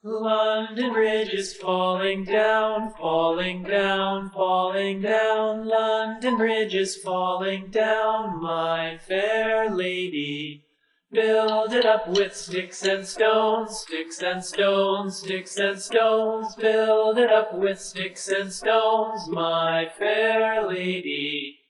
London Bridge is falling down, falling down, falling down. London Bridge is falling down, my fair lady. Build it up with sticks and stones, sticks and stones, sticks and stones. Build it up with sticks and stones, my fair lady.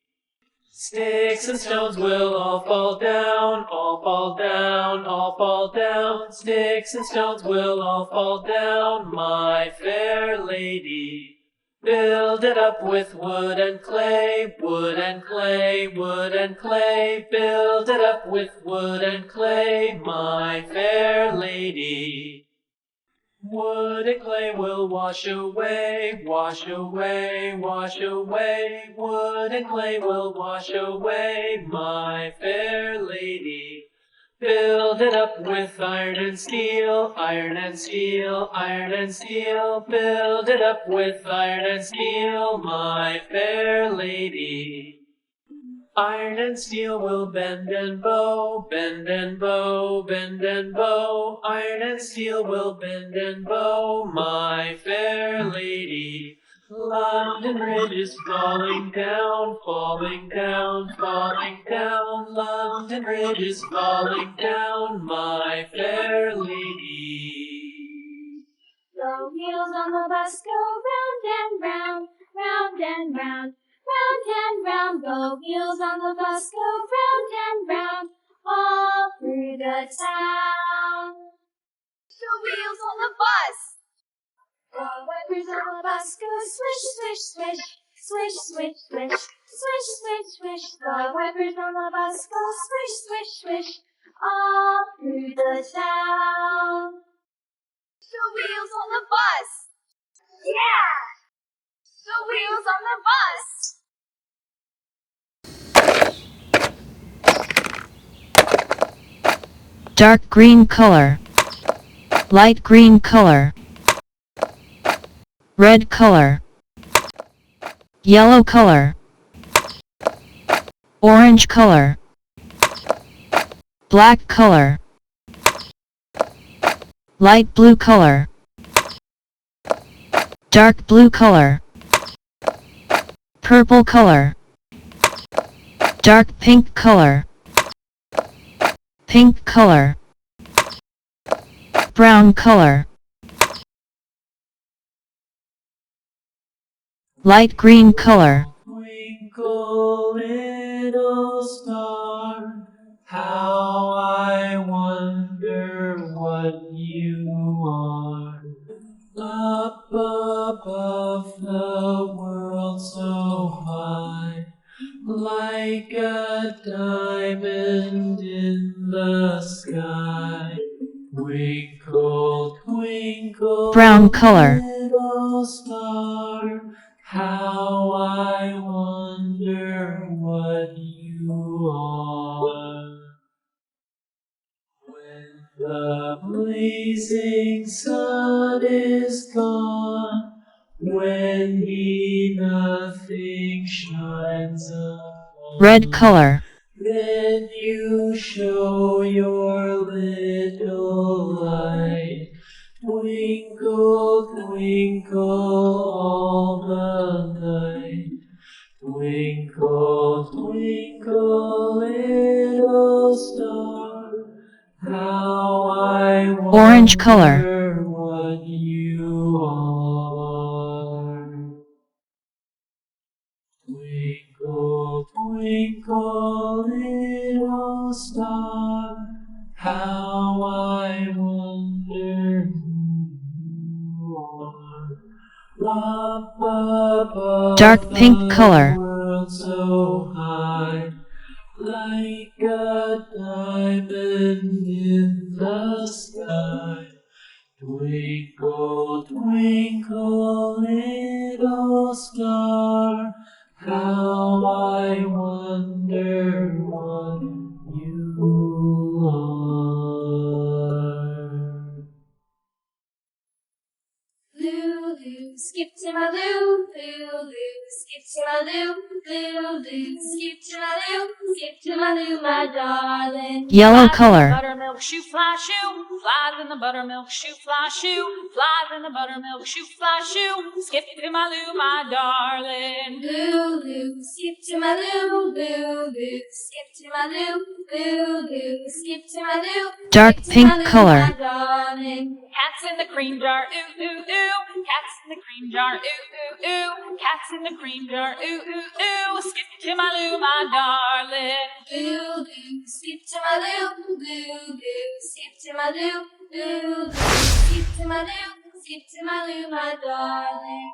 Sticks and stones will all fall down, all fall down, all fall down. Sticks and stones will all fall down, my fair lady. Build it up with wood and clay, wood and clay, wood and clay. Build it up with wood and clay, my fair lady. Wood and clay will wash away, wash away, wash away. Wood and clay will wash away, my fair lady. Build it up with iron and steel, iron and steel, iron and steel. Build it up with iron and steel, my fair lady. Iron and steel will bend and bow, bend and bow, bend and bow. Iron and steel will bend and bow, my fair lady. London Bridge is falling down, falling down, falling down. London Bridge is falling down, my fair lady. The wheels on the bus go round and round, round and round. Round and round, the wheels on the bus go round and round, all through the town. The wheels on the bus! The wipers on the bus go swish, swish, swish, swish, swish, swish, swish, swish, swish. The wipers on the bus go swish, swish, swish, all through the town. The wheels on the bus! Yeah! The wheels on the bus! Dark green color, light green color, red color, yellow color, orange color, black color, light blue color, dark blue color, purple color, dark pink color, pink color, brown color, light green color. Twinkle, little star, how I wonder what you are. Up above the world so high, like a diamond in the sky. Twinkle, twinkle, Brown color. little star, how I wonder what you are. When the blazing sun is gone, when he nothing shines upon, Red color. then you show your little light. Twinkle, twinkle all the night. Twinkle, twinkle, little star, how I wonder Orange color. what you are. Twinkle, twinkle, little star, how I wonder who you are. Up above Dark pink the color. world so high, like a diamond in the sky. Twinkle, twinkle, little star, how I wonder what you are. Blue loo, skip to my loo, loo, loo, skip to my loo, loo, loo, skip to my loo, skip to my loo, my darling. Yellow color. Buttermilk shoe fly shoe, flies in the buttermilk shoe fly shoe, flies in the buttermilk shoe fly shoe, skip to my loo, my darling. Loo, loo, skip to my loo, loo, loo, skip to my loo, loo, loo, skip to my loo, Dark skip to pink my loo, color. my darling. Cats in the cream jar, ooh, ooh, ooh. Cats in the cream jar, ooh, ooh, ooh. Cats in the cream jar, ooh, ooh, ooh. Skip to my loo, my darling. Loo, loo, skip to my loo, loo, loo, skip to my loo, loo, loo, skip to my loo, skip to my loo, my darling.